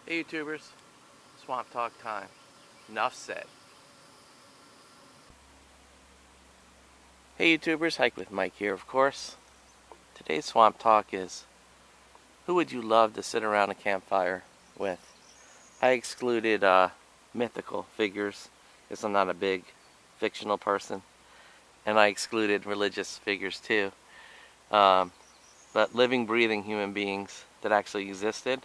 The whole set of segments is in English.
Hey YouTubers, Swamp Talk time. Enough said. Hey YouTubers, Hike with Mike here, of course. Today's Swamp Talk is, who would you love to sit around a campfire with? I excluded mythical figures because I'm not a big fictional person, and I excluded religious figures too. But living, breathing human beings that actually existed,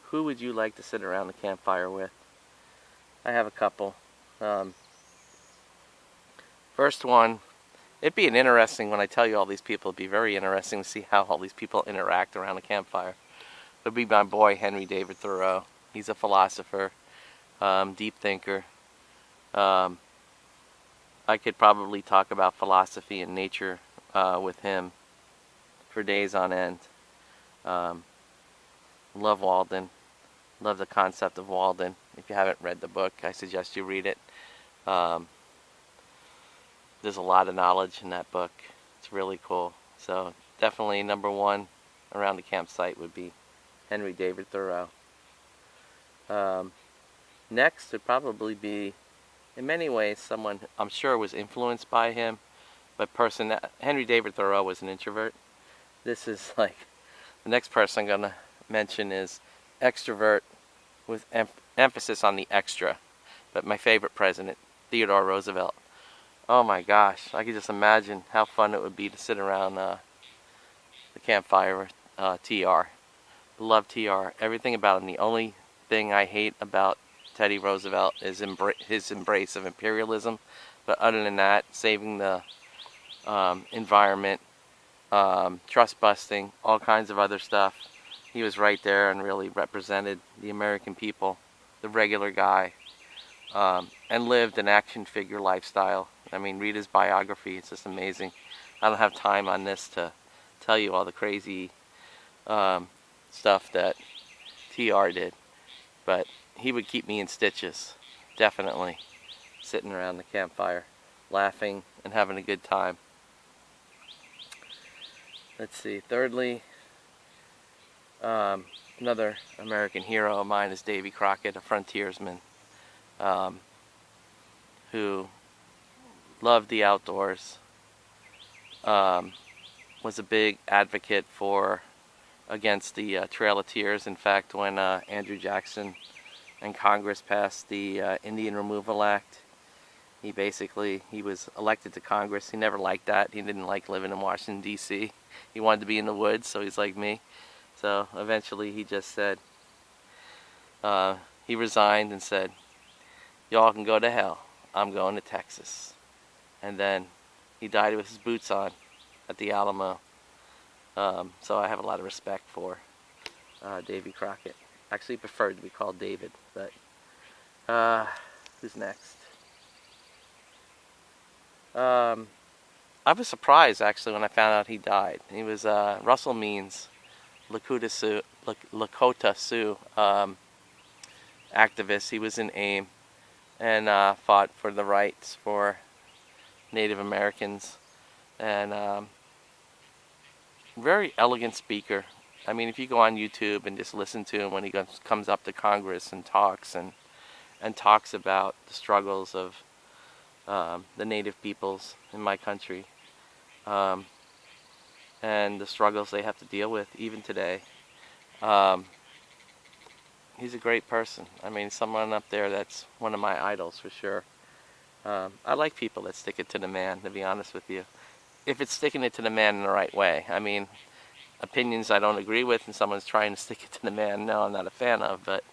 who would you like to sit around a campfire with? I have a couple. Um, First one, it'd be an interesting, when I tell you all these people, it'd be very interesting to see how all these people interact around a campfire. It would be my boy, Henry David Thoreau. He's a philosopher, deep thinker. Um, I could probably talk about philosophy and nature with him for days on end. Um, Love Walden. Love the concept of Walden. If you haven't read the book, I suggest you read it. Um, there's a lot of knowledge in that book. It's really cool. So definitely number one around the campsite would be Henry David Thoreau. Next would probably be, in many ways, someone I'm sure was influenced by him, but Henry David Thoreau was an introvert. This is like, the next person I'm going to mention is extrovert with emphasis on the extra, but my favorite president, Theodore Roosevelt. Oh my gosh, I could just imagine how fun it would be to sit around the campfire with TR. Love TR. Everything about him. The only thing I hate about Teddy Roosevelt is his embrace of imperialism. But other than that, saving the environment, trust busting, all kinds of other stuff. He was right there and really represented the American people, the regular guy, and lived an action figure lifestyle. I mean, read his biography. It's just amazing. I don't have time on this to tell you all the crazy stuff that TR did, but he would keep me in stitches, definitely, sitting around the campfire, laughing and having a good time. Let's see, thirdly, another American hero of mine is Davy Crockett, a frontiersman, who loved the outdoors, was a big advocate against the Trail of Tears. In fact, when Andrew Jackson and Congress passed the Indian Removal Act, he was elected to Congress. He never liked that. He didn't like living in Washington, D.C. He wanted to be in the woods, so he's like me. So eventually he just said, he resigned and said, y'all can go to hell. I'm going to Texas. And then he died with his boots on at the Alamo. So I have a lot of respect for Davy Crockett. Actually preferred to be called David, but who's next? I was surprised actually when I found out he died. He was Russell Means, Lakota Sioux activist. He was in AIM and fought for the rights for Native Americans, and very elegant speaker. I mean, if you go on YouTube and just listen to him when he comes up to Congress and talks talks about the struggles of the Native peoples in my country, and the struggles they have to deal with even today. He's a great person. I mean, someone up there that's one of my idols for sure. I like people that stick it to the man, to be honest with you. If it's sticking it to the man in the right way. I mean, opinions I don't agree with and someone's trying to stick it to the man, no, I'm not a fan of, but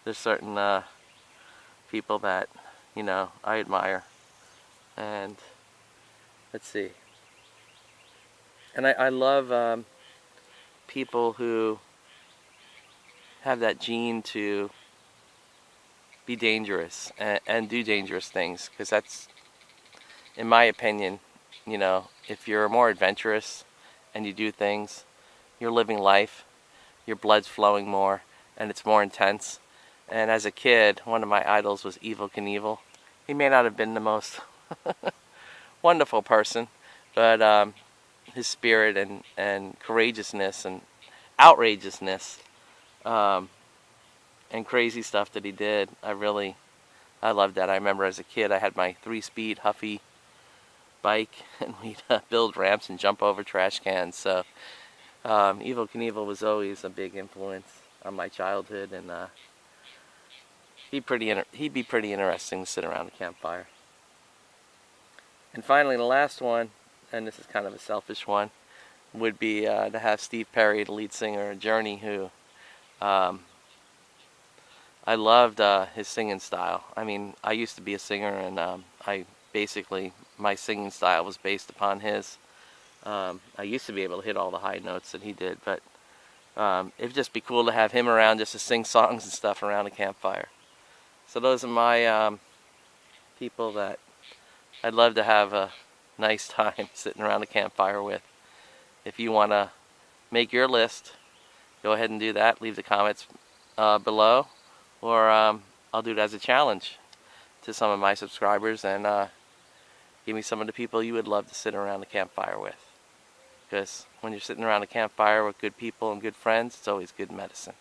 there's certain people that, I admire. And let's see. And I love people who have that gene to be dangerous and do dangerous things, because that's, in my opinion, if you're more adventurous and you do things, you're living life, your blood's flowing more, and it's more intense. And as a kid, one of my idols was Evel Knievel. He may not have been the most wonderful person, but his spirit and courageousness and outrageousness and crazy stuff that he did. I loved that. I remember as a kid I had my 3-speed Huffy bike, and we'd build ramps and jump over trash cans. So Evel Knievel was always a big influence on my childhood, and he'd be pretty interesting to sit around a campfire. And finally, the last one, and this is kind of a selfish one, would be to have Steve Perry, the lead singer of Journey, who I loved his singing style. I mean, I used to be a singer, and my singing style was based upon his. I used to be able to hit all the high notes that he did, but it'd just be cool to have him around just to sing songs and stuff around a campfire. So those are my people that I'd love to have a nice time sitting around a campfire with. If you want to make your list, go ahead and do that. Leave the comments below, or I'll do it as a challenge to some of my subscribers, and give me some of the people you would love to sit around a campfire with. Because when you're sitting around a campfire with good people and good friends, it's always good medicine.